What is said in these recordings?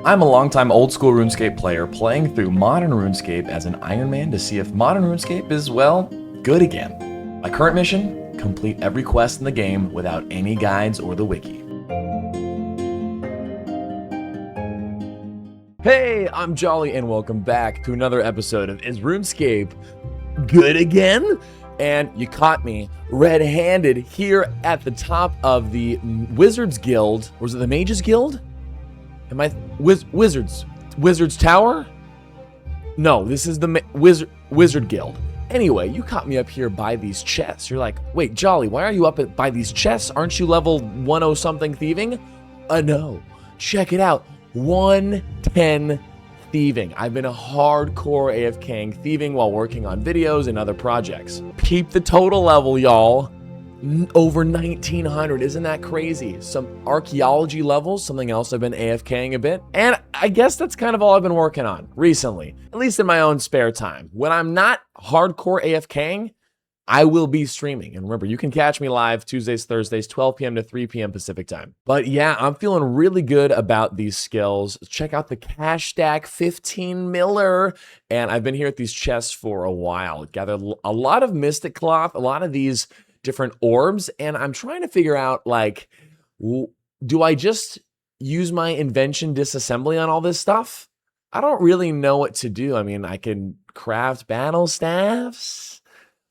I'm a longtime old school RuneScape player playing through modern RuneScape as an Iron Man to see if modern RuneScape is, well, good again. My current mission? Complete every quest in the game without any guides or the wiki. Hey, I'm Jolly and welcome back to another episode of Is RuneScape Good Again? And you caught me red-handed here at the top of the Wizards Guild. Or was it the Mages Guild? Am I Wizards Tower? No, this is the Wizard Guild. Anyway, you caught me up here by these chests. You're like, wait, Jolly, why are you up by these chests? Aren't you level 10 something thieving? No. Check it out. 110 thieving. I've been a hardcore AFKing thieving while working on videos and other projects. Peep the total level, y'all. Over 1900. Isn't that crazy? Some archaeology levels, something else I've been AFKing a bit. And I guess that's kind of all I've been working on recently, at least in my own spare time. When I'm not hardcore AFKing, I will be streaming. And remember, you can catch me live Tuesdays, Thursdays, 12 p.m. to 3 p.m. Pacific time. But yeah, I'm feeling really good about these skills. Check out the cash stack, 15 miller. And I've been here at these chests for a while. Gathered a lot of mystic cloth, a lot of these different orbs, and I'm trying to figure out, like, do I just use my invention disassembly on all this stuff? I don't really know what to do. I mean, I can craft battle staffs,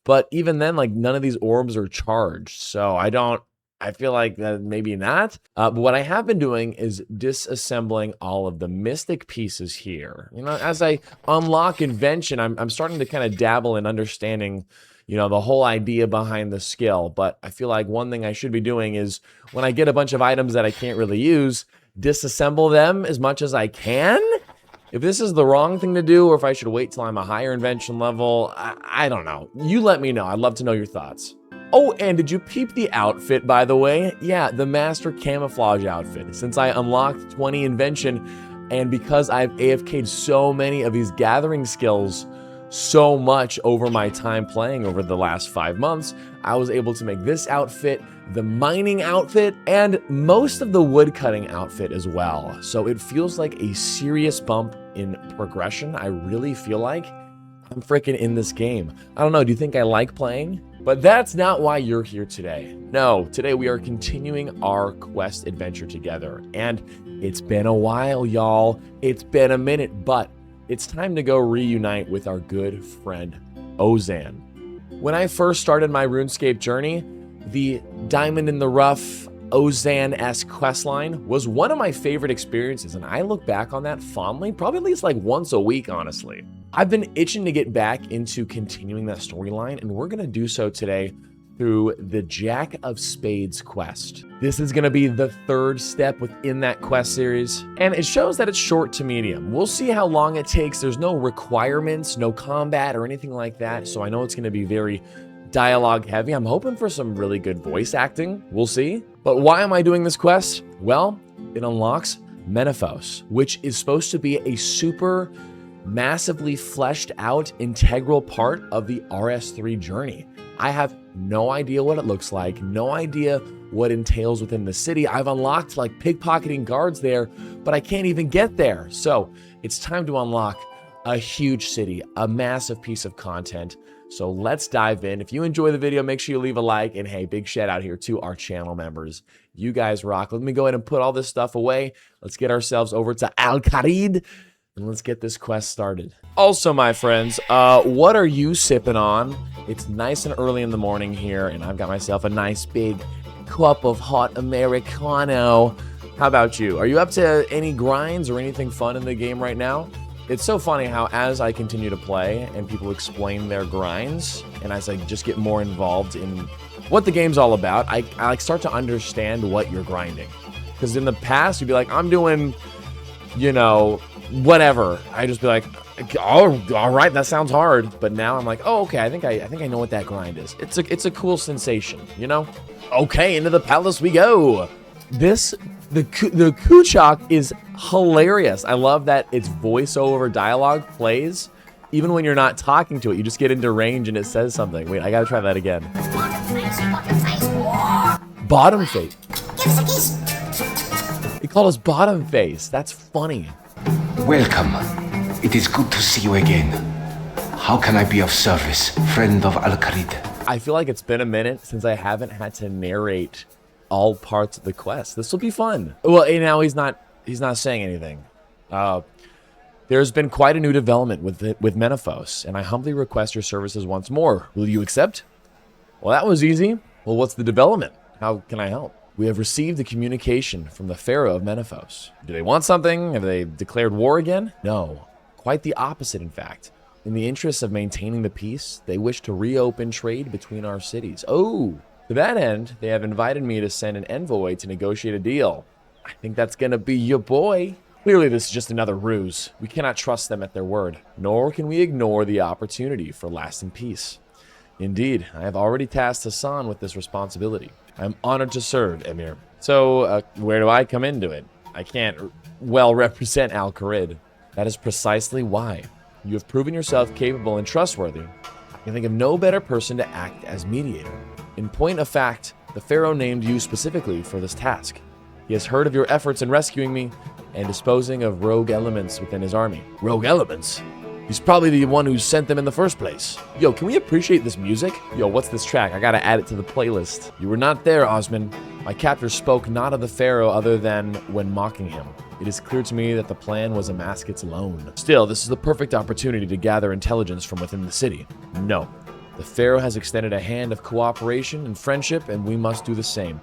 but even then, like, none of these orbs are charged, so I feel like that maybe not. But what I have been doing is disassembling all of the mystic pieces here. You know, as I unlock invention, I'm starting to kind of dabble in understanding, you know, the whole idea behind the skill. But I feel like one thing I should be doing is when I get a bunch of items that I can't really use, disassemble them as much as I can. If this is the wrong thing to do, or if I should wait till I'm a higher invention level, I don't know. You let me know. I'd love to know your thoughts. Oh, and did you peep the outfit, by the way? Yeah, the Master Camouflage outfit. Since I unlocked 20 invention, and because I've AFK'd so many of these gathering skills so much over my time playing over the last 5 months, I was able to make this outfit, the mining outfit, and most of the woodcutting outfit as well. So it feels like a serious bump in progression. I really feel like I'm freaking in this game. I don't know, do you think I like playing? But that's not why you're here today. No, today we are continuing our quest adventure together. And it's been a while, y'all. It's been a minute, but it's time to go reunite with our good friend, Ozan. When I first started my RuneScape journey, the Diamond in the Rough, Ozan-esque questline was one of my favorite experiences, and I look back on that fondly, probably at least like once a week, honestly. I've been itching to get back into continuing that storyline, and we're gonna do so today through the Jack of Spades quest. This is gonna be the third step within that quest series, and it shows that it's short to medium. We'll see how long it takes. There's no requirements, no combat or anything like that, so I know it's gonna be very dialogue heavy. I'm hoping for some really good voice acting. We'll see. But why am I doing this quest? Well, it unlocks Menaphos, which is supposed to be a super massively fleshed out integral part of the RS3 journey. I have no idea what it looks like, no idea what entails within the city. I've unlocked like pickpocketing guards there, but I can't even get there. So it's time to unlock a huge city, a massive piece of content. So let's dive in. If you enjoy the video, make sure you leave a like, and hey, big shout out here to our channel members. You guys rock. Let me go ahead and put all this stuff away. Let's get ourselves over to Unguided, and let's get this quest started. Also, my friends, what are you sipping on? It's nice and early in the morning here, and I've got myself a nice big cup of hot Americano. How about you? Are you up to any grinds or anything fun in the game right now? It's so funny how as I continue to play and people explain their grinds, and as I just get more involved in what the game's all about, I like start to understand what you're grinding. Because in the past, you'd be like, I'm doing, you know, whatever. I just be like, oh, all right, that sounds hard. But now I'm like, oh, okay, I think I know what that grind is. It's a cool sensation, you know? Okay, into the palace we go. The Kuchak is hilarious. I love that its voiceover dialogue plays even when you're not talking to it. You just get into range and it says something. Wait, I gotta try that again. Bottom face. He called us bottom face. That's funny. Welcome. It is good to see you again. How can I be of service, friend of Al-Kharid? I feel like it's been a minute since I haven't had to narrate all parts of the quest. This will be fun. Well, now he's not saying anything. There's been quite a new development with Menaphos, and I humbly request your services once more. Will you accept? Well, that was easy. Well, what's the development? How can I help? We have received a communication from the Pharaoh of Menaphos. Do they want something? Have they declared war again? No. Quite the opposite, in fact. In the interest of maintaining the peace, they wish to reopen trade between our cities. Oh! To that end, they have invited me to send an envoy to negotiate a deal. I think that's gonna be your boy. Clearly, this is just another ruse. We cannot trust them at their word, nor can we ignore the opportunity for lasting peace. Indeed, I have already tasked Hassan with this responsibility. I am honored to serve, Emir. So, where do I come into it? I can't well represent Al-Kharid. That is precisely why. You have proven yourself capable and trustworthy. I can think of no better person to act as mediator. In point of fact, the Pharaoh named you specifically for this task. He has heard of your efforts in rescuing me and disposing of rogue elements within his army. Rogue elements? He's probably the one who sent them in the first place. Yo, can we appreciate this music? Yo, what's this track? I gotta add it to the playlist. You were not there, Osman. My captor spoke not of the Pharaoh other than when mocking him. It is clear to me that the plan was a mask its alone. Still, this is the perfect opportunity to gather intelligence from within the city. No. The Pharaoh has extended a hand of cooperation and friendship, and we must do the same.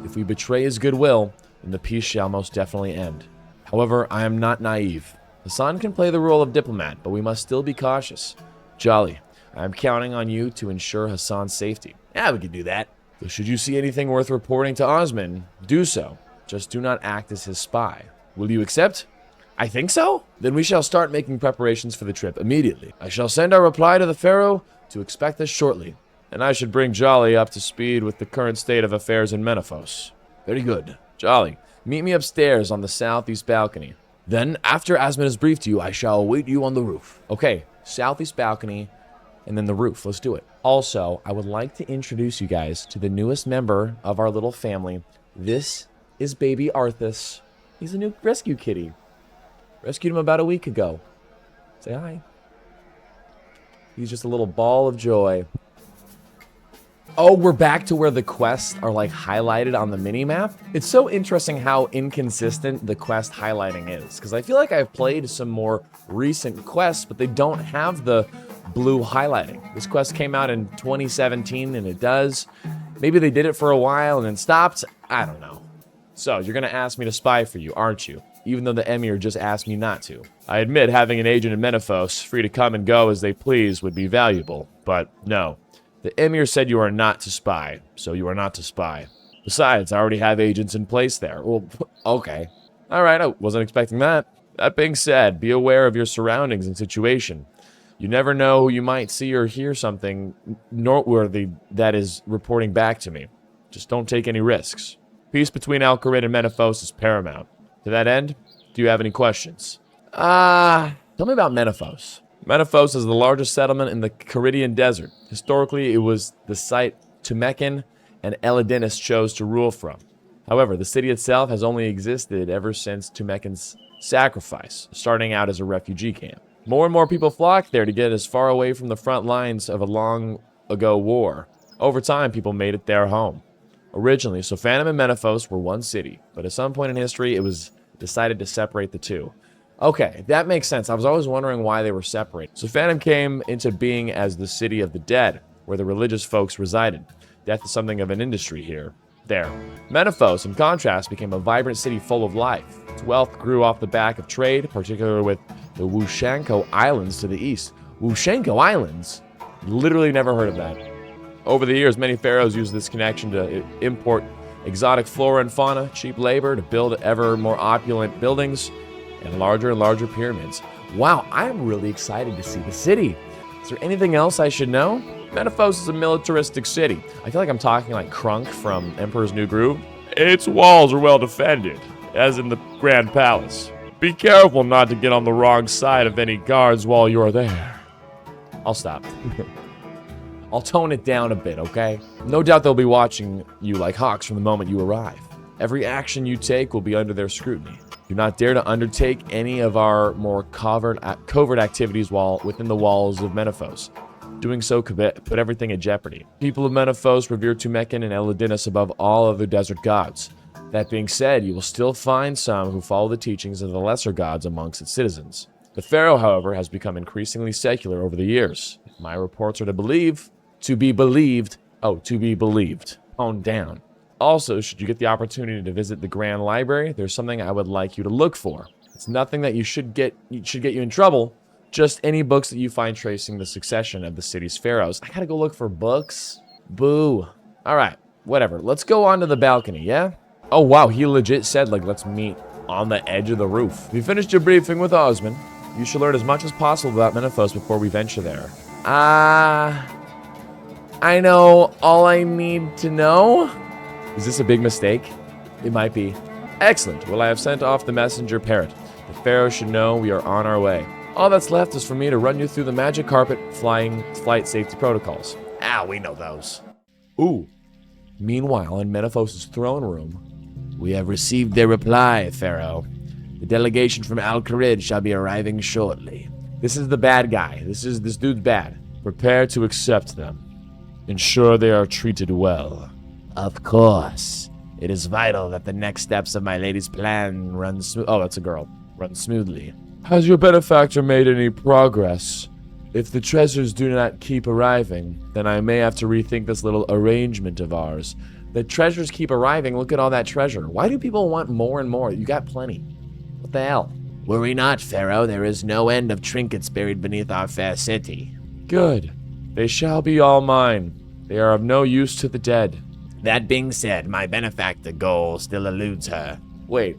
If we betray his goodwill, then the peace shall most definitely end. However, I am not naive. Hassan can play the role of diplomat, but we must still be cautious. Jolly, I am counting on you to ensure Hassan's safety. Yeah, we can do that. So should you see anything worth reporting to Osman, do so. Just do not act as his spy. Will you accept? I think so. Then we shall start making preparations for the trip immediately. I shall send our reply to the Pharaoh to expect us shortly. And I should bring Jolly up to speed with the current state of affairs in Menaphos. Very good. Jolly, meet me upstairs on the southeast balcony. Then, after Asman has briefed you, I shall await you on the roof. Okay, southeast balcony, and then the roof. Let's do it. Also, I would like to introduce you guys to the newest member of our little family. This is baby Arthas. He's a new rescue kitty. Rescued him about a week ago. Say hi. He's just a little ball of joy. Oh, we're back to where the quests are like highlighted on the mini-map. It's so interesting how inconsistent the quest highlighting is, because I feel like I've played some more recent quests, but they don't have the blue highlighting. This quest came out in 2017, and it does. Maybe they did it for a while and then stopped. I don't know. So, you're going to ask me to spy for you, aren't you? Even though the Emir just asked me not to. I admit having an agent in Menaphos, free to come and go as they please, would be valuable, but no. The Emir said you are not to spy, so you are not to spy. Besides, I already have agents in place there. Well, okay. Alright, I wasn't expecting that. That being said, be aware of your surroundings and situation. You never know who you might see or hear something noteworthy that is reporting back to me. Just don't take any risks. Peace between Al-Kharid and Menaphos is paramount. To that end, do you have any questions? Tell me about Menaphos. Menaphos is the largest settlement in the Kharidian desert. Historically, it was the site Tumekin and Elidinus chose to rule from. However, the city itself has only existed ever since Tumekin's sacrifice, starting out as a refugee camp. More and more people flocked there to get as far away from the front lines of a long-ago war. Over time, people made it their home. Originally, Sophanum and Menaphos were one city, but at some point in history, it was decided to separate the two. Okay, that makes sense. I was always wondering why they were separated. Sophanum came into being as the city of the dead, where the religious folks resided. Death is something of an industry here. There. Menaphos, in contrast, became a vibrant city full of life. Its wealth grew off the back of trade, particularly with the Wushanko Islands to the east. Wushanko Islands? Literally never heard of that. Over the years, many pharaohs used this connection to import exotic flora and fauna, cheap labor, to build ever more opulent buildings, and larger pyramids. Wow, I'm really excited to see the city. Is there anything else I should know? Menaphos is a militaristic city. I feel like I'm talking like Krunk from Emperor's New Groove. Its walls are well defended, as in the Grand Palace. Be careful not to get on the wrong side of any guards while you're there. I'll stop. I'll tone it down a bit, okay? No doubt they'll be watching you like hawks from the moment you arrive. Every action you take will be under their scrutiny. Do not dare to undertake any of our more covert activities while within the walls of Menaphos. Doing so could put everything at jeopardy. People of Menaphos revere Tumekin and Elidinus above all other desert gods. That being said, you will still find some who follow the teachings of the lesser gods amongst its citizens. The pharaoh, however, has become increasingly secular over the years. If my reports are to be believed, toned down. Also, should you get the opportunity to visit the Grand Library, there's something I would like you to look for. It's nothing that should get you in trouble, just any books that you find tracing the succession of the city's pharaohs. I gotta go look for books? Boo. Alright, whatever. Let's go onto the balcony, yeah? Oh wow, he legit said, like, let's meet on the edge of the roof. If you finished your briefing with Osman, you should learn as much as possible about Menaphos before we venture there. I know all I need to know? Is this a big mistake? It might be. Excellent. Well, I have sent off the messenger parrot. The pharaoh should know we are on our way. All that's left is for me to run you through the magic carpet flight safety protocols. Ah, we know those. Ooh. Meanwhile, in Menaphos' throne room, we have received their reply, Pharaoh. The delegation from Al-Kharid shall be arriving shortly. This is the bad guy. This dude's bad. Prepare to accept them. Ensure they are treated well. Of course. It is vital that the next steps of my lady's plan run that's a girl. Run smoothly. Has your benefactor made any progress? If the treasures do not keep arriving, then I may have to rethink this little arrangement of ours. The treasures keep arriving. Look at all that treasure. Why do people want more and more? You got plenty. What the hell? Worry not, Pharaoh. There is no end of trinkets buried beneath our fair city. Good. They shall be all mine. They are of no use to the dead. That being said, my benefactor goal still eludes her. Wait.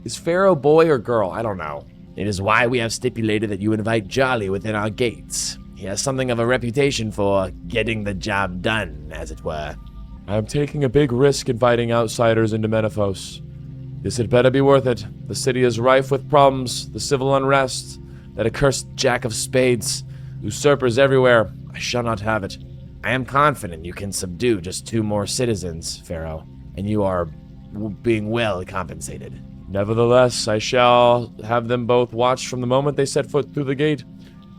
Is Pharaoh boy or girl? I don't know. It is why we have stipulated that you invite Jolly within our gates. He has something of a reputation for getting the job done, as it were. I am taking a big risk inviting outsiders into Menaphos. This had better be worth it. The city is rife with problems, the civil unrest, that accursed Jack of Spades, usurpers everywhere. I shall not have it. I am confident you can subdue just 2 more citizens, Pharaoh, and you are being well compensated. Nevertheless, I shall have them both watched from the moment they set foot through the gate.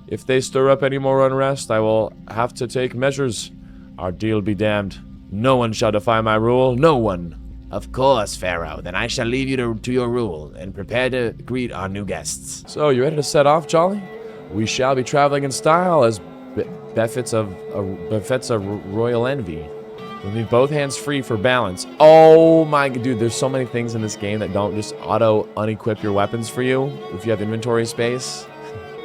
If they stir up any more unrest, I will have to take measures. Our deal be damned. No one shall defy my rule, no one. Of course, Pharaoh. Then I shall leave you to your rule, and prepare to greet our new guests. So, you ready to set off, Jolly? We shall be traveling in style as befits a royal envy. We'll need both hands free for balance. Oh my god, dude, there's so many things in this game that don't just auto-unequip your weapons for you if you have inventory space.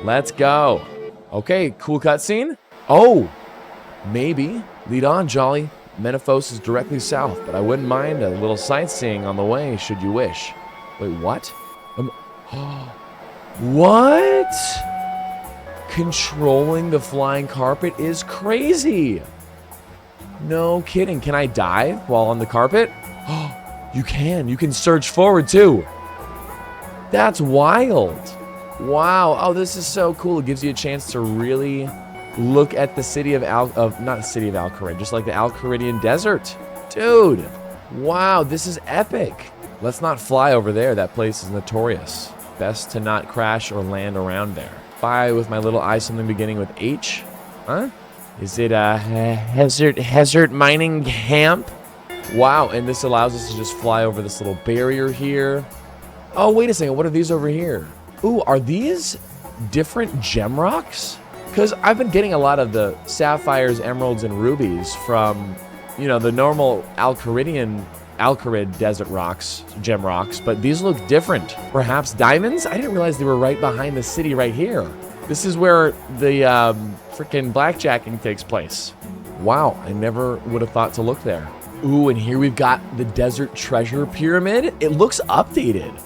Let's go. Okay, cool cutscene. Oh, maybe. Lead on, Jolly. Menaphos is directly south, but I wouldn't mind a little sightseeing on the way, should you wish. Wait, what? What? Controlling the flying carpet is crazy. No kidding. Can I dive while on the carpet? Oh, you can. You can surge forward too. That's wild. Wow. Oh, this is so cool. It gives you a chance to really look at the city of not the city of Al-Kharid, just like the Al-Kharidian desert. Dude. Wow, this is epic. Let's not fly over there. That place is notorious. Best to not crash or land around there. Fly with my little eye, something beginning with H. Huh? Is it a hazard mining camp? Wow, and this allows us to just fly over this little barrier here. Oh, wait a second. What are these over here? Ooh, are these different gem rocks? Because I've been getting a lot of the sapphires, emeralds, and rubies from, you know, the normal Al-Kharid desert rocks, gem rocks, but these look different. Perhaps diamonds? I didn't realize they were right behind the city right here. This is where the freaking blackjacking takes place. Wow, I never would have thought to look there. Ooh, and here we've got the desert treasure pyramid. It looks updated.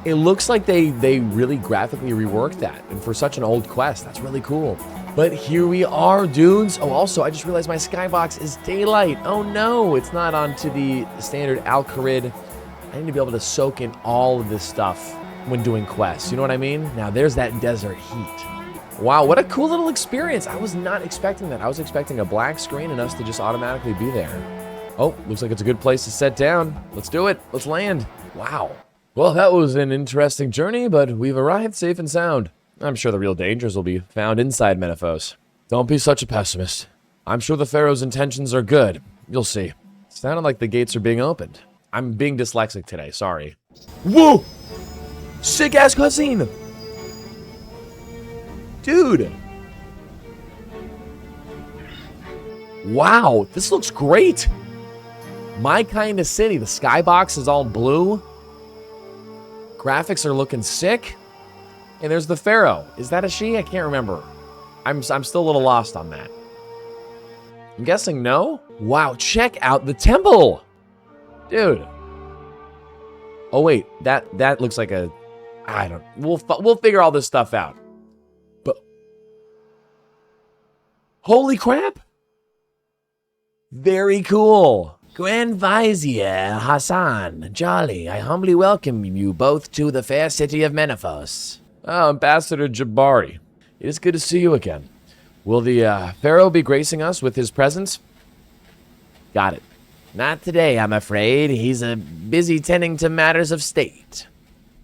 It looks like they really graphically reworked that. And for such an old quest, that's really cool. But here we are, dudes. Oh, also, I just realized my skybox is daylight. Oh no, it's not onto the standard Al-Kharid. I need to be able to soak in all of this stuff when doing quests. You know what I mean? Now, there's that desert heat. Wow, what a cool little experience. I was not expecting that. I was expecting a black screen and us to just automatically be there. Oh, looks like it's a good place to set down. Let's do it. Let's land. Wow. Well, that was an interesting journey, but we've arrived safe and sound. I'm sure the real dangers will be found inside Menaphos. Don't be such a pessimist. I'm sure the Pharaoh's intentions are good. You'll see. Sounded like the gates are being opened. I'm being dyslexic today, sorry. Whoa! Sick-ass cutscene! Dude! Wow, this looks great! My kind of city. The skybox is all blue. Graphics are looking sick. And there's the Pharaoh. Is that a she? I can't remember. I'm still a little lost on that. I'm guessing no? Wow, check out the temple! Dude. Oh wait, that looks like a... I don't... We'll figure all this stuff out. But... Holy crap! Very cool. Grand Vizier Hassan, Jolly, I humbly welcome you both to the fair city of Menaphos. Oh, Ambassador Jabari, it is good to see you again. Will the Pharaoh be gracing us with his presence? Got it. Not today, I'm afraid. He's busy tending to matters of state.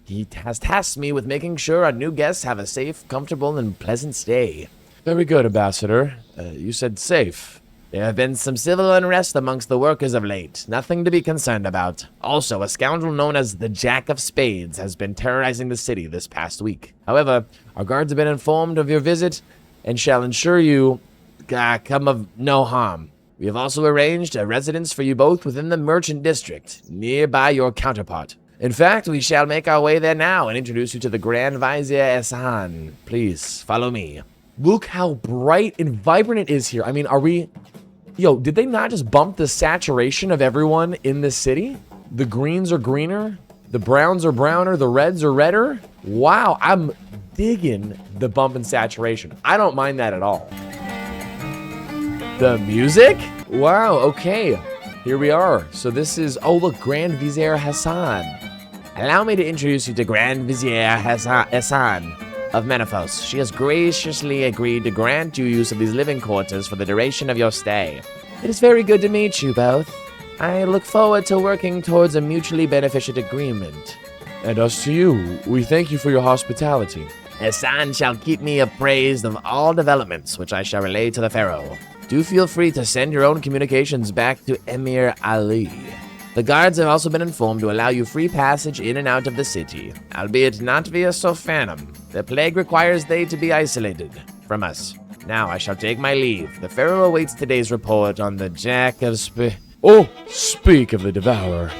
He has tasked me with making sure our new guests have a safe, comfortable, and pleasant stay. Very good, Ambassador. You said safe. There have been some civil unrest amongst the workers of late. Nothing to be concerned about. Also, a scoundrel known as the Jack of Spades has been terrorizing the city this past week. However, our guards have been informed of your visit and shall ensure you come of no harm. We have also arranged a residence for you both within the merchant district, nearby your counterpart. In fact, we shall make our way there now and introduce you to the Grand Vizier Hassan. Please, follow me. Look how bright and vibrant it is here. I mean, are we... Yo, did they not just bump the saturation of everyone in this city? The greens are greener, the browns are browner, the reds are redder. Wow, I'm digging the bump in saturation. I don't mind that at all. The music? Wow, okay. Here we are. So this is, oh look, Grand Vizier Hassan. Allow me to introduce you to Grand Vizier Hassan of Menaphos. She has graciously agreed to grant you use of these living quarters for the duration of your stay. It is very good to meet you both. I look forward to working towards a mutually beneficial agreement. And us to you. We thank you for your hospitality. Hassan shall keep me appraised of all developments, which I shall relay to the Pharaoh. Do feel free to send your own communications back to Emir Ali. The guards have also been informed to allow you free passage in and out of the city, albeit not via Sophanum. The plague requires they to be isolated from us. Now I shall take my leave. The Pharaoh awaits today's report on the Jack of Oh, speak of the Devourer.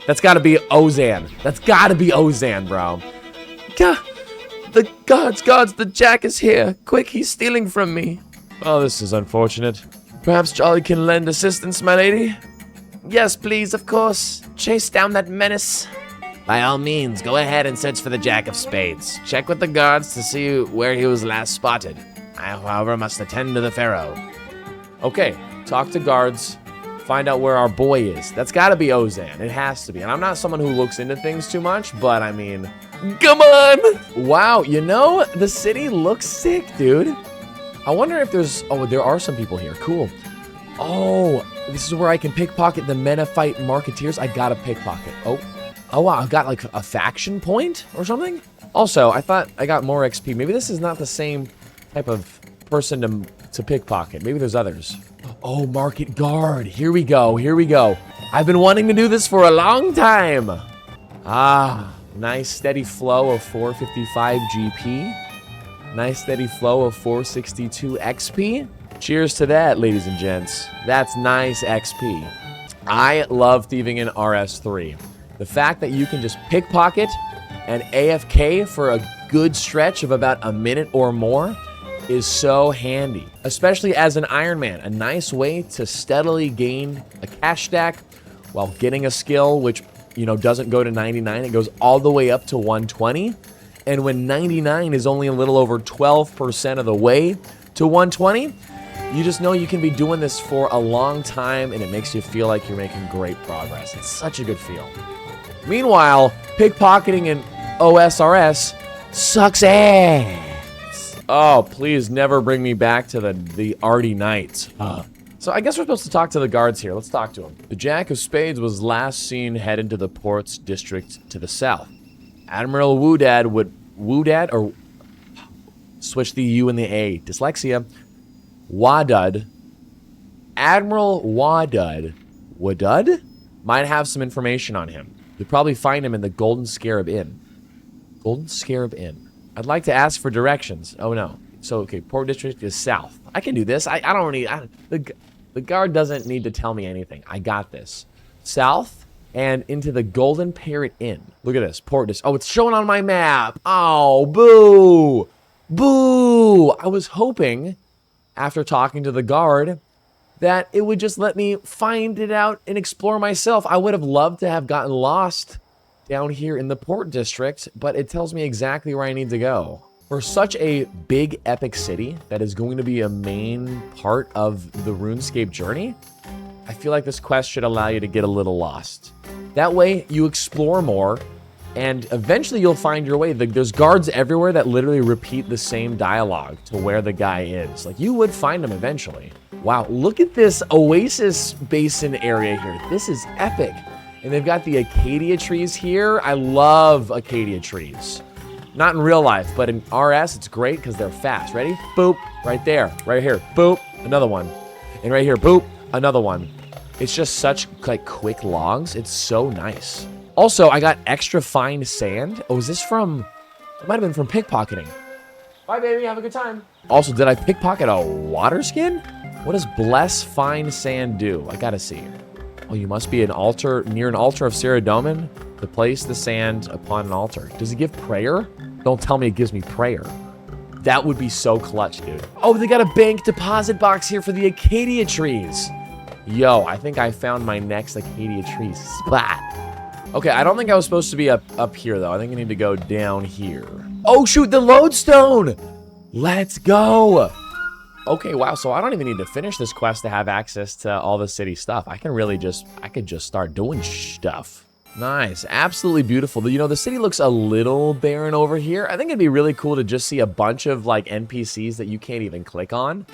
That's gotta be Ozan. That's gotta be Ozan, bro. The gods, the Jack is here. Quick, he's stealing from me. Oh, this is unfortunate. Perhaps Jolly can lend assistance, my lady? Yes, please, of course. Chase down that menace. By all means, go ahead and search for the Jack of Spades. Check with the guards to see where he was last spotted. I, however, must attend to the Pharaoh. Okay, talk to guards. Find out where our boy is. That's gotta be Ozan. It has to be. And I'm not someone who looks into things too much, but I mean, come on! Wow, you know, the city looks sick, dude. I wonder if there's... Oh, there are some people here. Cool. Oh, this is where I can pickpocket the Menaphite marketeers. I gotta pickpocket. Oh, wow, I've got like a faction point or something? Also, I thought I got more XP. Maybe this is not the same type of person to pickpocket. Maybe there's others. Oh, market guard. Here we go. Here we go. I've been wanting to do this for a long time. Ah, nice steady flow of 455 GP. Nice steady flow of 462 XP. Cheers to that, ladies and gents. That's nice XP. I love thieving in RS3. The fact that you can just pickpocket and AFK for a good stretch of about a minute or more is so handy. Especially as an Iron Man, a nice way to steadily gain a cash stack while getting a skill which, you know, doesn't go to 99. It goes all the way up to 120. And when 99 is only a little over 12% of the way to 120, you just know you can be doing this for a long time, and it makes you feel like you're making great progress. It's such a good feel. Meanwhile, pickpocketing in OSRS sucks ass. Oh, please never bring me back to the Arty Nights. So I guess we're supposed to talk to the guards here. Let's talk to him. The Jack of Spades was last seen heading to the port's district to the south. Admiral Woodad, or switch the U and the A. Dyslexia. Wadud. Admiral Wadud might have some information on him. You'll probably find him in the Golden Scarab Inn. Golden Scarab Inn. I'd like to ask for directions. Oh no. So, okay, Port District is south. I can do this. I don't need... The guard doesn't need to tell me anything. I got this. South and into the Golden Parrot Inn. Look at this. Port District. Oh, it's showing on my map. Oh, boo. Boo. I was hoping, after talking to the guard, that it would just let me find it out and explore myself. I would have loved to have gotten lost down here in the Port District, but it tells me exactly where I need to go. For such a big, epic city that is going to be a main part of the RuneScape journey, I feel like this quest should allow you to get a little lost. That way, you explore more, and eventually you'll find your way. There's guards everywhere that literally repeat the same dialogue to where the guy is. Like, you would find them eventually. Wow, look at this oasis basin area here. This is epic. And they've got the Acacia trees here. I love Acacia trees. Not in real life, but in RS, it's great because they're fast. Ready? Boop. Right there. Right here. Boop. Another one. And right here. Boop. Another one. It's just such, like, quick logs. It's so nice. Also, I got extra fine sand. Oh, is this from... It might have been from pickpocketing. Bye, baby. Have a good time. Also, did I pickpocket a water skin? What does bless fine sand do? I gotta see. Oh, you must be an altar... Near an altar of Saradomin to place the sand upon an altar. Does it give prayer? Don't tell me it gives me prayer. That would be so clutch, dude. Oh, they got a bank deposit box here for the Acacia trees. Yo, I think I found my next Acacia tree spot. Okay, I don't think I was supposed to be up here, though. I think I need to go down here. Oh, shoot, the lodestone! Let's go! Okay, wow, so I don't even need to finish this quest to have access to all the city stuff. I could just start doing stuff. Nice, absolutely beautiful. You know, the city looks a little barren over here. I think it'd be really cool to just see a bunch of, like, NPCs that you can't even click on,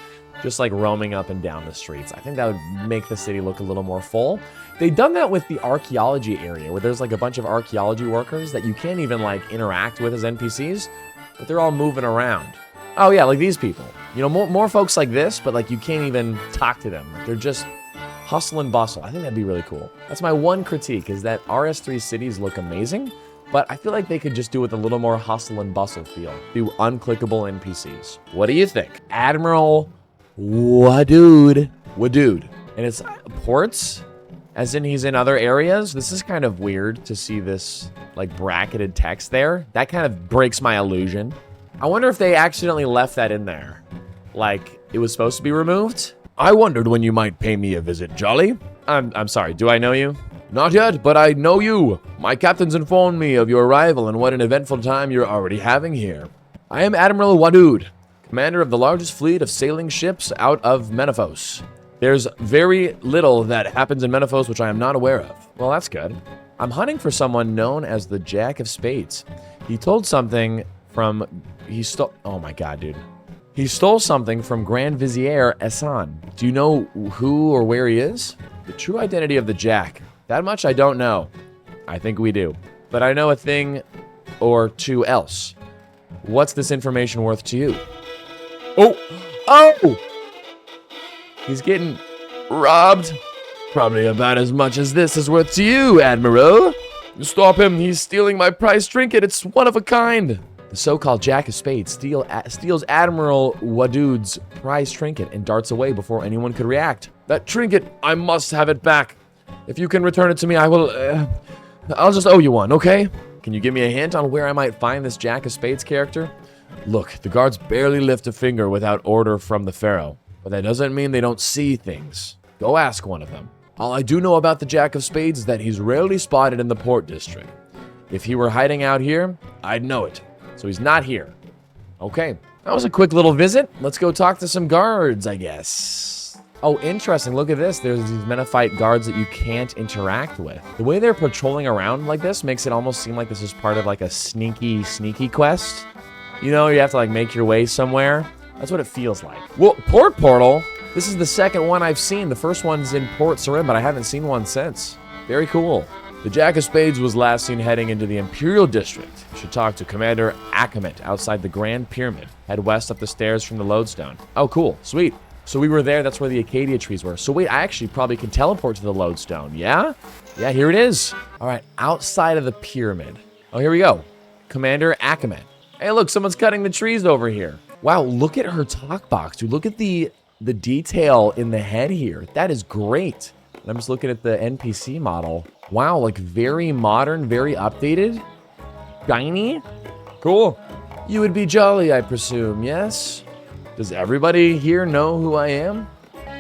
just, like, roaming up and down the streets. I think that would make the city look a little more full. They've done that with the archaeology area, where there's, like, a bunch of archaeology workers that you can't even, like, interact with as NPCs, but they're all moving around. Oh, yeah, like these people. You know, more folks like this, but, like, you can't even talk to them. They're just... hustle and bustle. I think that'd be really cool. That's my one critique, is that RS3's cities look amazing, but I feel like they could just do with a little more hustle and bustle feel. Do unclickable NPCs. What do you think? Admiral Wadud. And it's ports? As in he's in other areas? This is kind of weird to see this, like, bracketed text there. That kind of breaks my illusion. I wonder if they accidentally left that in there. Like, it was supposed to be removed? I wondered when you might pay me a visit, Jolly. I'm sorry, do I know you? Not yet, but I know you. My captains informed me of your arrival and what an eventful time you're already having here. I am Admiral Wadud, commander of the largest fleet of sailing ships out of Menaphos. There's very little that happens in Menaphos which I am not aware of. Well, that's good. I'm hunting for someone known as the Jack of Spades. He told something from... Oh my god, dude. He stole something from Grand Vizier Esan. Do you know who or where he is? The true identity of the Jack. That much I don't know. I think we do. But I know a thing or two else. What's this information worth to you? Oh! Oh! He's getting robbed. Probably about as much as this is worth to you, Admiral. Stop him. He's stealing my prize trinket. It's one of a kind. The so-called Jack of Spades steals Admiral Wadud's prize trinket and darts away before anyone could react. That trinket, I must have it back. If you can return it to me, I will... I'll just owe you one, okay? Can you give me a hint on where I might find this Jack of Spades character? Look, the guards barely lift a finger without order from the Pharaoh. But that doesn't mean they don't see things. Go ask one of them. All I do know about the Jack of Spades is that he's rarely spotted in the Port District. If he were hiding out here, I'd know it. So he's not here. Okay, that was a quick little visit. Let's go talk to some guards, I guess. Oh, interesting. Look at this. There's these Menaphite guards that you can't interact with. The way they're patrolling around like this makes it almost seem like this is part of like a sneaky quest. You know, you have to like make your way somewhere. That's what it feels like. Well, Port Portal. This is the second one I've seen. The first one's in Port Sarim, but I haven't seen one since. Very cool. The Jack of Spades was last seen heading into the Imperial District. You should talk to Commander Akamet outside the Grand Pyramid. Head west up the stairs from the Lodestone. Oh, cool. Sweet. So we were there. That's where the Acadia trees were. So wait, I actually probably can teleport to the Lodestone. Yeah? Yeah, here it is. All right, outside of the pyramid. Oh, here we go. Commander Akamet. Hey, look, someone's cutting the trees over here. Wow, look at her talk box, dude. Look at the detail in the head here. That is great. And I'm just looking at the NPC model. Wow, like very modern, very updated. Shiny. Cool. You would be jolly, I presume, yes? Does everybody here know who I am?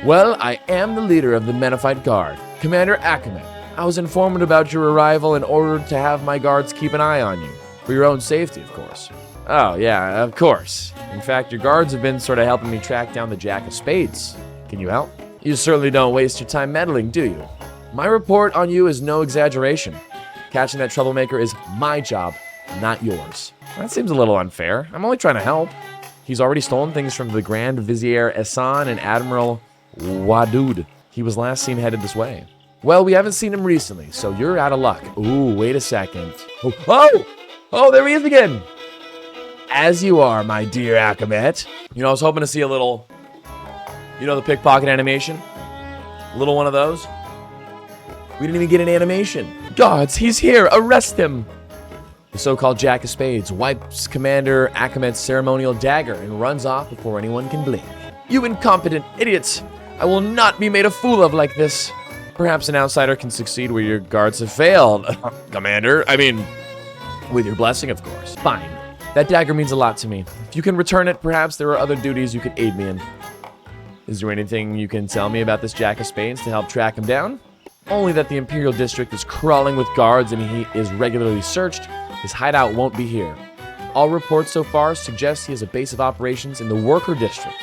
Well, I am the leader of the Menaphite Guard, Commander Akamet. I was informed about your arrival and ordered to have my guards keep an eye on you. For your own safety, of course. Oh, yeah, of course. In fact, your guards have been sort of helping me track down the Jack of Spades. Can you help? You certainly don't waste your time meddling, do you? My report on you is no exaggeration. Catching that troublemaker is my job, not yours. That seems a little unfair. I'm only trying to help. He's already stolen things from the Grand Vizier Ehsan and Admiral Wadud. He was last seen headed this way. Well, we haven't seen him recently, so you're out of luck. Ooh, wait a second. Oh, there he is again. As you are, my dear Akamet. You know, I was hoping to see a little, you know, the pickpocket animation? A little one of those. We didn't even get an animation. Guards, he's here. Arrest him. The so-called Jack of Spades wipes Commander Akamet's ceremonial dagger and runs off before anyone can blink. You incompetent idiots. I will not be made a fool of like this. Perhaps an outsider can succeed where your guards have failed. Commander, I mean, with your blessing, of course. Fine. That dagger means a lot to me. If you can return it, perhaps there are other duties you could aid me in. Is there anything you can tell me about this Jack of Spades to help track him down? Only that the Imperial District is crawling with guards and he is regularly searched. His hideout won't be here. All reports so far suggest he has a base of operations in the Worker District,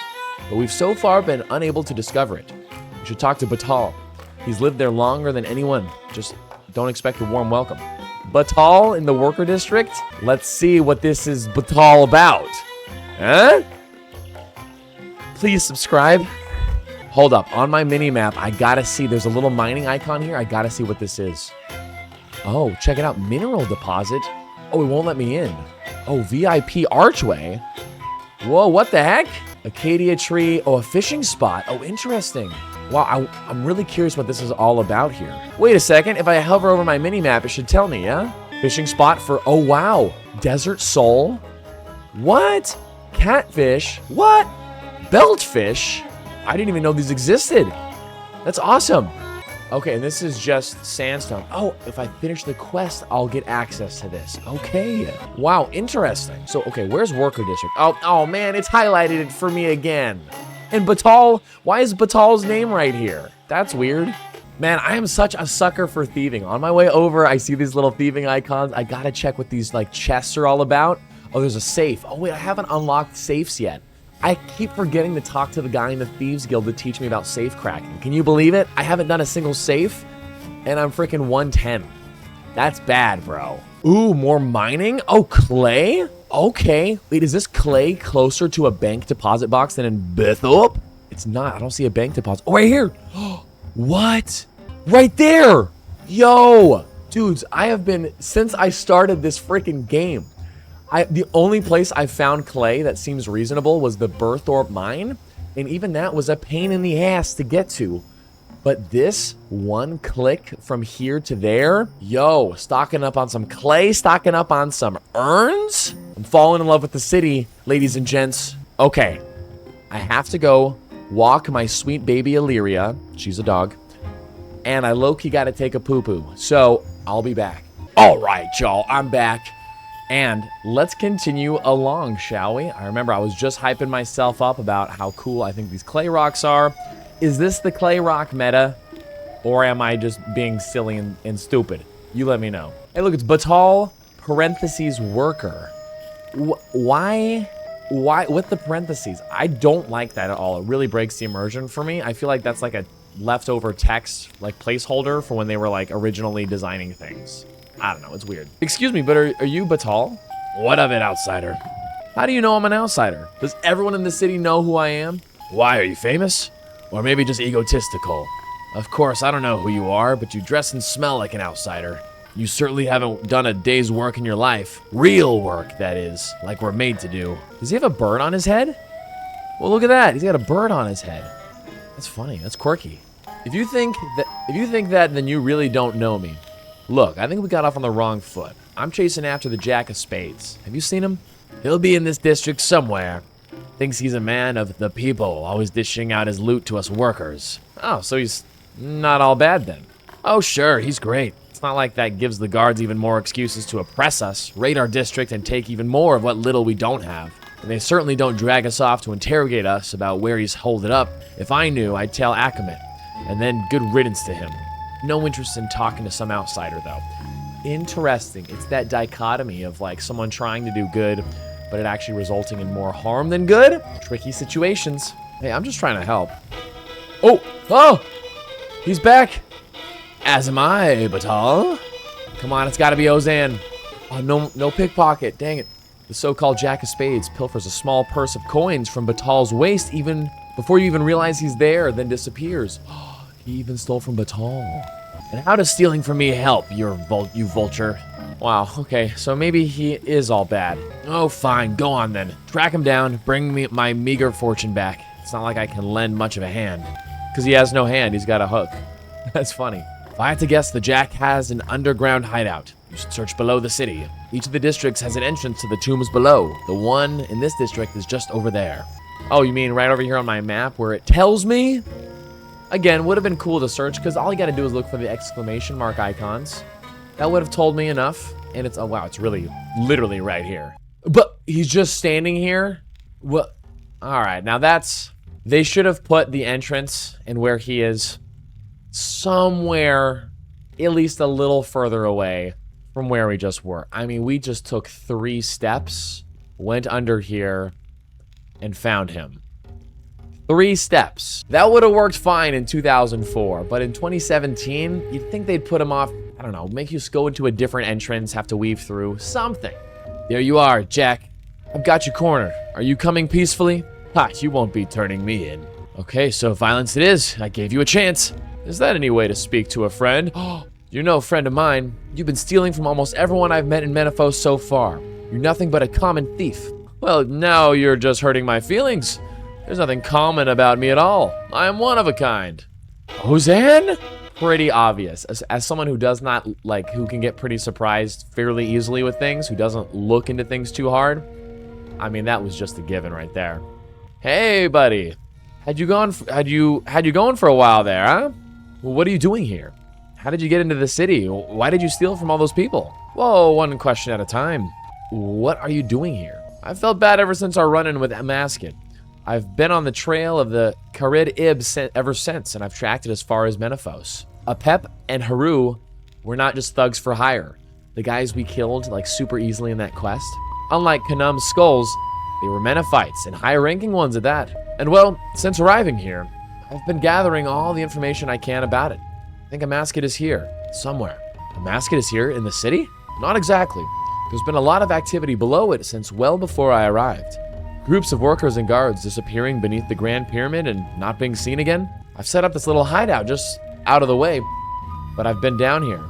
but we've so far been unable to discover it. You should talk to Batal. He's lived there longer than anyone. Just don't expect a warm welcome. Batal in the Worker District? Let's see what this is Batal about. Huh? Please subscribe. Hold up. On my mini-map, I gotta see. There's a little mining icon here. I gotta see what this is. Oh, check it out. Mineral deposit. Oh, it won't let me in. Oh, VIP archway. Whoa, what the heck? Acadia tree. Oh, a fishing spot. Oh, interesting. Wow, I'm really curious what this is all about here. Wait a second. If I hover over my mini-map, it should tell me, yeah? Fishing spot for, oh, wow. Desert soul. What? Catfish. What? Beltfish. I didn't even know these existed. That's awesome. Okay, and this is just sandstone. Oh, if I finish the quest, I'll get access to this. Okay. Wow, interesting. So, okay, where's Worker District? Oh man, it's highlighted for me again. And Batal, why is Batal's name right here? That's weird. Man, I am such a sucker for thieving. On my way over, I see these little thieving icons. I gotta check what these like chests are all about. Oh, there's a safe. Oh wait, I haven't unlocked safes yet. I keep forgetting to talk to the guy in the Thieves Guild to teach me about safe cracking. Can you believe it? I haven't done a single safe, and I'm freaking 110. That's bad, bro. Ooh, more mining? Oh, clay? Okay. Wait, is this clay closer to a bank deposit box than in Bithop? It's not. I don't see a bank deposit. Oh, right here. What? Right there. Yo. Dudes, I have been, since I started this freaking game, the only place I found clay that seems reasonable was the Burthorpe mine, and even that was a pain in the ass to get to. But this one click from here to there, yo, stocking up on some clay, stocking up on some urns. I'm falling in love with the city, ladies and gents. Okay, I have to go walk my sweet baby Illyria. She's a dog. And I low-key gotta take a poo-poo, so I'll be back. All right, y'all, I'm back. And let's continue along, shall we? I remember I was just hyping myself up about how cool I think these clay rocks are. Is this the clay rock meta? Or am I just being silly and stupid? You let me know. Hey, look, it's Batal, parentheses, worker. Why with the parentheses? I don't like that at all. It really breaks the immersion for me. I feel like that's like a leftover text, like placeholder for when they were like originally designing things. I don't know, it's weird. Excuse me, but are you Batal? What of it, outsider? How do you know I'm an outsider? Does everyone in the city know who I am? Why, are you famous? Or maybe just egotistical. Of course, I don't know who you are, but you dress and smell like an outsider. You certainly haven't done a day's work in your life. Real work, that is, like we're made to do. Does he have a bird on his head? Well, look at that. He's got a bird on his head. That's funny. That's quirky. If you think that, then you really don't know me. Look, I think we got off on the wrong foot. I'm chasing after the Jack of Spades. Have you seen him? He'll be in this district somewhere. Thinks he's a man of the people, always dishing out his loot to us workers. Oh, so he's not all bad then. Oh, sure, he's great. It's not like that gives the guards even more excuses to oppress us, raid our district, and take even more of what little we don't have. And they certainly don't drag us off to interrogate us about where he's holed it up. If I knew, I'd tell Achamet, and then good riddance to him. No interest in talking to some outsider, though. Interesting. It's that dichotomy of, like, someone trying to do good, but it actually resulting in more harm than good. Tricky situations. Hey, I'm just trying to help. Oh! He's back! As am I, Batal. Come on, it's gotta be Ozan. Oh, no pickpocket. Dang it. The so-called Jack of Spades pilfers a small purse of coins from Batal's waist even before you even realize he's there, then disappears. He even stole from Batal. And how does stealing from me help, you vulture? Wow, okay, so maybe he is all bad. Oh, fine, go on then. Track him down, bring me my meager fortune back. It's not like I can lend much of a hand. Because he has no hand, he's got a hook. That's funny. If I had to guess, the Jack has an underground hideout. You should search below the city. Each of the districts has an entrance to the tombs below. The one in this district is just over there. Oh, you mean right over here on my map where it tells me? Again, would have been cool to search because all you got to do is look for the exclamation mark icons. That would have told me enough. And it's, oh wow, it's really, literally right here. But he's just standing here? What? All right, now that's, they should have put the entrance and where he is somewhere at least a little further away from where we just were. I mean, we just took 3 steps, went under here, and found him. 3 steps. That would have worked fine in 2004, but in 2017, you'd think they'd put him off, I don't know, make you go into a different entrance, have to weave through, something. There you are, Jack. I've got you cornered. Are you coming peacefully? Ha, you won't be turning me in. Okay, so violence it is. I gave you a chance. Is that any way to speak to a friend? Oh, you know, friend of mine, you've been stealing from almost everyone I've met in Menaphos so far. You're nothing but a common thief. Well, now you're just hurting my feelings. There's nothing common about me at all. I am one of a kind. Ozan? Pretty obvious. As someone who does not, like, who can get pretty surprised fairly easily with things, who doesn't look into things too hard, I mean, that was just a given right there. Hey, buddy. Had you going for a while there, huh? Well, what are you doing here? How did you get into the city? Why did you steal from all those people? Whoa, one question at a time. What are you doing here? I felt bad ever since our run-in with Masket. I've been on the trail of the Carid Ib ever since, and I've tracked it as far as Menaphos. Apep and Haru were not just thugs for hire. The guys we killed, like, super easily in that quest. Unlike Kanum's skulls, they were Menaphites, and high-ranking ones at that. And well, since arriving here, I've been gathering all the information I can about it. I think a Masket is here, somewhere. A Masket is here in the city? Not exactly. There's been a lot of activity below it since well before I arrived. Groups of workers and guards disappearing beneath the Grand Pyramid and not being seen again. I've set up this little hideout just out of the way, but I've been down here.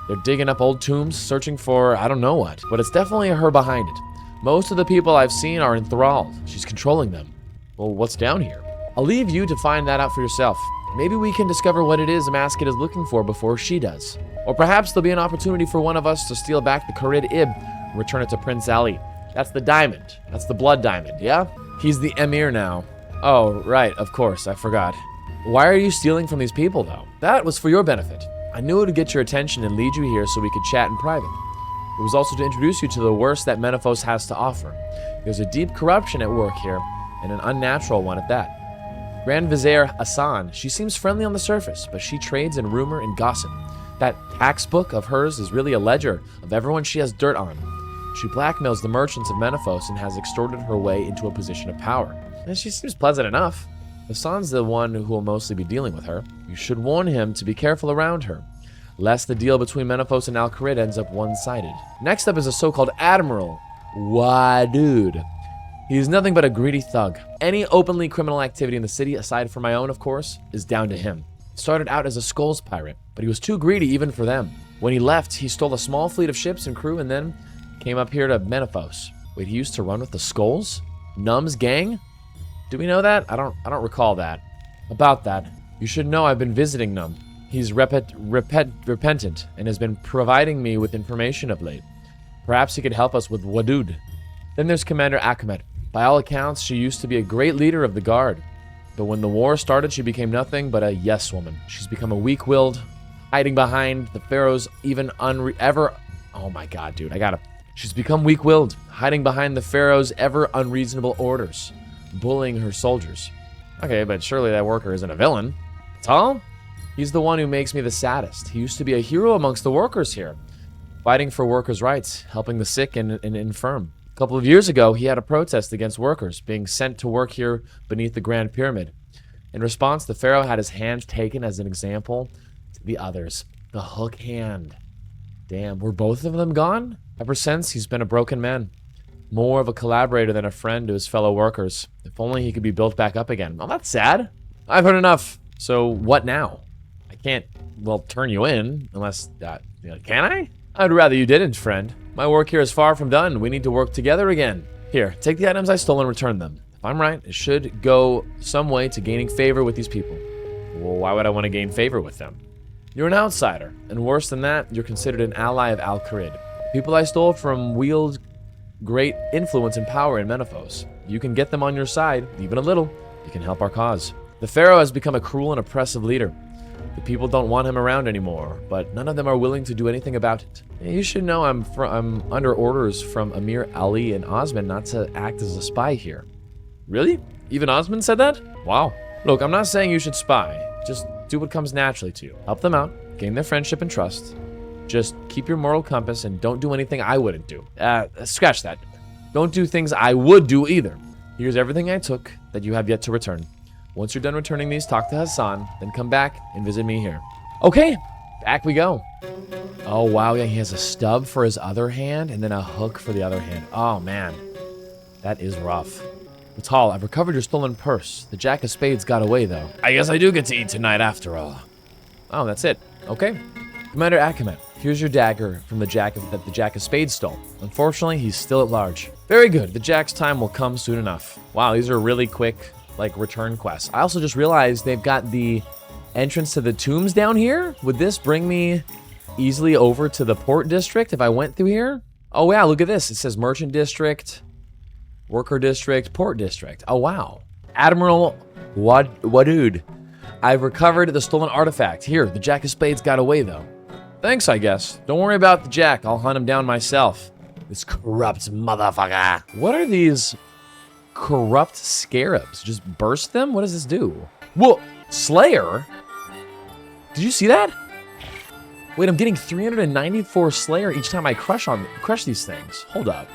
They're digging up old tombs, searching for I don't know what, but it's definitely her behind it. Most of the people I've seen are enthralled. She's controlling them. Well, what's down here? I'll leave you to find that out for yourself. Maybe we can discover what it is Masket is looking for before she does. Or perhaps there'll be an opportunity for one of us to steal back the Carid Ib and return it to Prince Ali. That's the diamond. That's the blood diamond, yeah? He's the emir now. Oh, right, of course, I forgot. Why are you stealing from these people, though? That was for your benefit. I knew it would get your attention and lead you here so we could chat in private. It was also to introduce you to the worst that Menaphos has to offer. There's a deep corruption at work here, and an unnatural one at that. Grand Vizier Hassan, she seems friendly on the surface, but she trades in rumor and gossip. That tax book of hers is really a ledger of everyone she has dirt on. She blackmails the merchants of Menaphos and has extorted her way into a position of power. And she seems pleasant enough. Hassan's the one who will mostly be dealing with her. You should warn him to be careful around her, lest the deal between Menaphos and Al-Qarid ends up one-sided. Next up is a so-called Admiral, Wadud. He's nothing but a greedy thug. Any openly criminal activity in the city, aside from my own, of course, is down to him. Started out as a Skulls pirate, but he was too greedy even for them. When he left, he stole a small fleet of ships and crew and then came up here to Menaphos. Wait, he used to run with the Skulls? Num's gang? Do we know that? I don't recall that. About that, you should know I've been visiting Num. He's repentant and has been providing me with information of late. Perhaps he could help us with Wadud. Then there's Commander Akhemet. By all accounts, she used to be a great leader of the guard. But when the war started, she became nothing but a yes woman. She's become a weak-willed, hiding behind the pharaoh's oh my god, dude, she's become weak-willed, hiding behind the pharaoh's ever unreasonable orders, bullying her soldiers. Okay, but surely that worker isn't a villain. That's all? He's the one who makes me the saddest. He used to be a hero amongst the workers here, fighting for workers' rights, helping the sick and infirm. A couple of years ago, he had a protest against workers being sent to work here beneath the Grand Pyramid. In response, the pharaoh had his hand taken as an example to the others. The hook hand. Damn, were both of them gone? Ever since, he's been a broken man. More of a collaborator than a friend to his fellow workers. If only he could be built back up again. Oh, that's sad. I've heard enough. So what now? I can't, well, turn you in unless, can I? I'd rather you didn't, friend. My work here is far from done. We need to work together again. Here, take the items I stole and return them. If I'm right, it should go some way to gaining favor with these people. Well, why would I want to gain favor with them? You're an outsider, and worse than that, you're considered an ally of Al-Qarid. The people I stole from wield great influence and power in Menaphos. You can get them on your side, even a little. You can help our cause. The pharaoh has become a cruel and oppressive leader. The people don't want him around anymore, but none of them are willing to do anything about it. You should know I'm under orders from Amir Ali and Osman not to act as a spy here. Really? Even Osman said that? Wow. Look, I'm not saying you should spy. Just do what comes naturally to you. Help them out, gain their friendship and trust. Just keep your moral compass and don't do anything I wouldn't do. Scratch that. Don't do things I would do either. Here's everything I took that you have yet to return. Once you're done returning these, talk to Hassan, then come back and visit me here. Okay, back we go. Oh, wow, yeah, he has a stub for his other hand and then a hook for the other hand. Oh, man. That is rough. Batal, I've recovered your stolen purse. The Jack of Spades got away, though. I guess I do get to eat tonight after all. Oh, that's it. Okay. Commander Akhemet, here's your dagger from the Jack that the Jack of Spades stole. Unfortunately, he's still at large. Very good. The Jack's time will come soon enough. Wow, these are really quick, return quests. I also just realized they've got the entrance to the tombs down here. Would this bring me easily over to the port district if I went through here? Oh, yeah, look at this. It says Merchant District, Worker District, Port District. Oh, wow. Admiral Wadud. I've recovered the stolen artifact. Here, the Jack of Spades got away, though. Thanks, I guess. Don't worry about the Jack. I'll hunt him down myself. This corrupt motherfucker. What are these corrupt scarabs? Just burst them? What does this do? Whoa, Slayer? Did you see that? Wait, I'm getting 394 Slayer each time I crush these things. Hold up.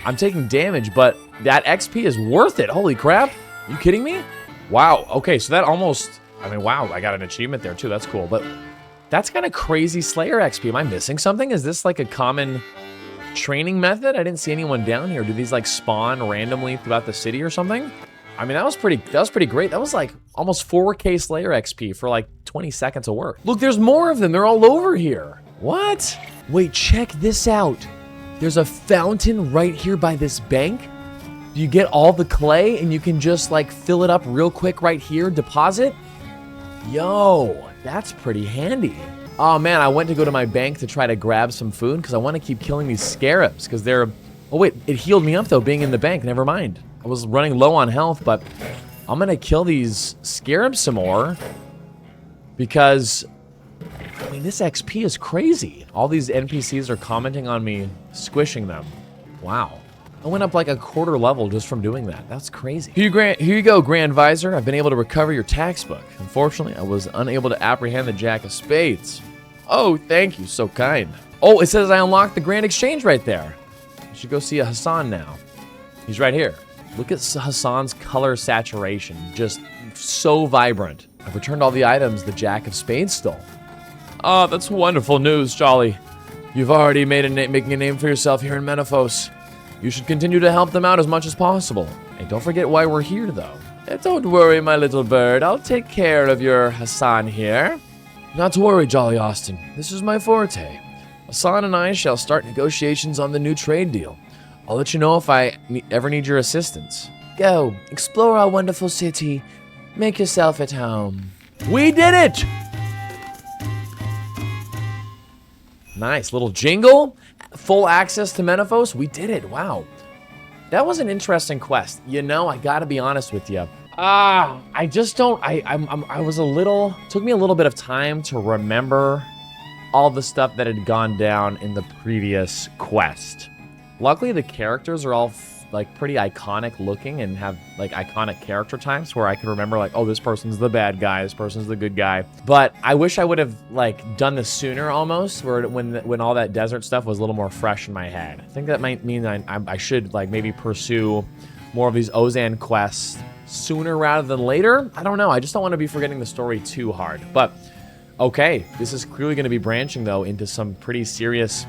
I'm taking damage, but that XP is worth it. Holy crap. Are you kidding me? Wow. Okay, so that almost... wow, I got an achievement there too. That's cool, but that's kind of crazy Slayer XP. Am I missing something? Is this like a common training method? I didn't see anyone down here. Do these spawn randomly throughout the city or something? That was pretty great. That was almost 4K Slayer XP for 20 seconds of work. Look, there's more of them. They're all over here. What? Wait, check this out. There's a fountain right here by this bank. You get all the clay and you can just fill it up real quick right here, deposit. Yo, that's pretty handy. Oh man, I went to go to my bank to try to grab some food because I want to keep killing these scarabs because they're... Oh wait, it healed me up though, being in the bank, never mind. I was running low on health, but I'm gonna kill these scarabs some more because, this XP is crazy. All these NPCs are commenting on me squishing them. Wow. I went up a quarter level just from doing that. That's crazy. Here you go, Grand Visor. I've been able to recover your tax book. Unfortunately, I was unable to apprehend the Jack of Spades. Oh, thank you. So kind. Oh, it says I unlocked the Grand Exchange right there. I should go see Hassan now. He's right here. Look at Hassan's color saturation. Just so vibrant. I've returned all the items the Jack of Spades stole. Oh, that's wonderful news, Jolly. You've already making a name for yourself here in Menaphos. You should continue to help them out as much as possible. And don't forget why we're here, though. Don't worry, my little bird. I'll take care of your Hassan here. Not to worry, Jolly Austin. This is my forte. Hassan and I shall start negotiations on the new trade deal. I'll let you know if I ever need your assistance. Go, explore our wonderful city. Make yourself at home. We did it! Nice, little jingle. Full access to Menaphos. We did it, wow. That was an interesting quest. You know, I gotta be honest with you. I just don't, I was a little, took me a little bit of time to remember all the stuff that had gone down in the previous quest. Luckily, the characters are all like pretty iconic looking and have like iconic character types where I could remember like, oh, this person's the bad guy, this person's the good guy. But I wish I would have like done this sooner almost, where when all that desert stuff was a little more fresh in my head. I think that might mean I should like maybe pursue more of these Ozan quests sooner rather than later. I don't know. I just don't want to be forgetting the story too hard. But okay, this is clearly going to be branching though into some pretty serious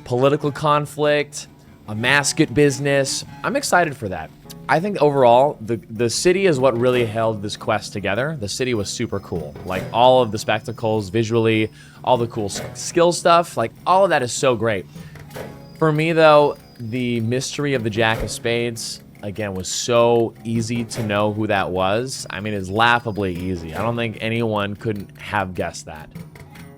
political conflict, a mascot business. I'm excited for that. I think overall, the city is what really held this quest together. The city was super cool. Like all of the spectacles visually, all the cool skill stuff, like all of that is so great. For me though, the mystery of the Jack of Spades, again, was so easy to know who that was. I mean, it's laughably easy. I don't think anyone couldn't have guessed that.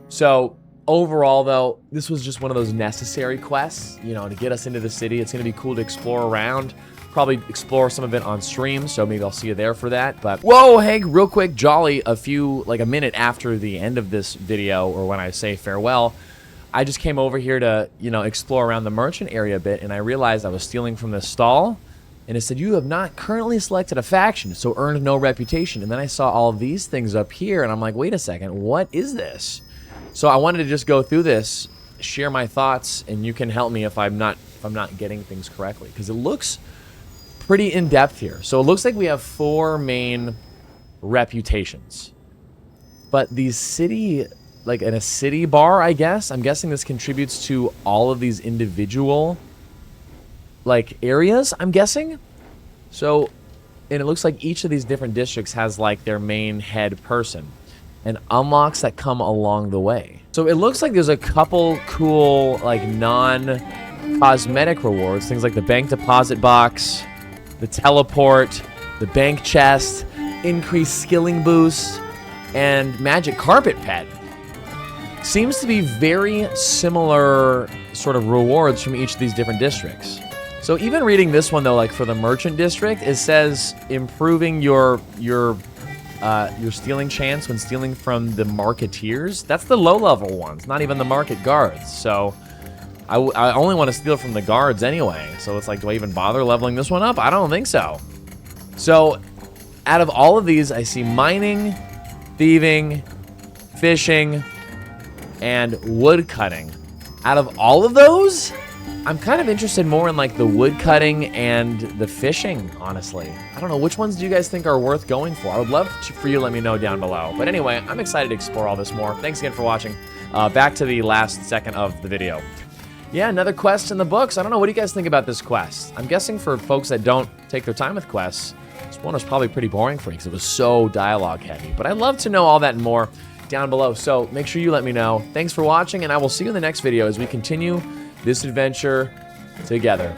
So overall, though, this was just one of those necessary quests, you know, to get us into the city. It's going to be cool to explore around. Probably explore some of it on stream, so maybe I'll see you there for that. But whoa, Hank, real quick, Jolly, a minute after the end of this video, or when I say farewell, I just came over here to, you know, explore around the merchant area a bit, and I realized I was stealing from this stall. And it said, you have not currently selected a faction, so earned no reputation. And then I saw all of these things up here, and I'm like, wait a second, what is this? So I wanted to just go through this, share my thoughts, and you can help me if I'm not getting things correctly, because it looks pretty in-depth here. So it looks like we have 4 main reputations. But these city, like in a city bar, I guess, I'm guessing this contributes to all of these individual like areas, I'm guessing. So, and it looks like each of these different districts has like their main head person and unlocks that come along the way. So it looks like there's a couple cool like non-cosmetic rewards, things like the bank deposit box, the teleport, the bank chest, increased skilling boost, and magic carpet pet. Seems to be very similar sort of rewards from each of these different districts. So even reading this one though, like for the merchant district, it says improving your stealing chance when stealing from the marketeers. That's the low level ones, not even the market guards. So I only want to steal from the guards anyway. So it's like, do I even bother leveling this one up? I don't think so. So out of all of these, I see mining, thieving, fishing, and wood cutting. Out of all of those, I'm kind of interested more in like the wood cutting and the fishing, honestly. I don't know, which ones do you guys think are worth going for? I would love for you to let me know down below. But anyway, I'm excited to explore all this more. Thanks again for watching. Back to the last second of the video. Yeah, another quest in the books. I don't know, what do you guys think about this quest? I'm guessing for folks that don't take their time with quests, this one was probably pretty boring for you because it was so dialogue heavy. But I'd love to know all that and more down below. So make sure you let me know. Thanks for watching, and I will see you in the next video as we continue this adventure together.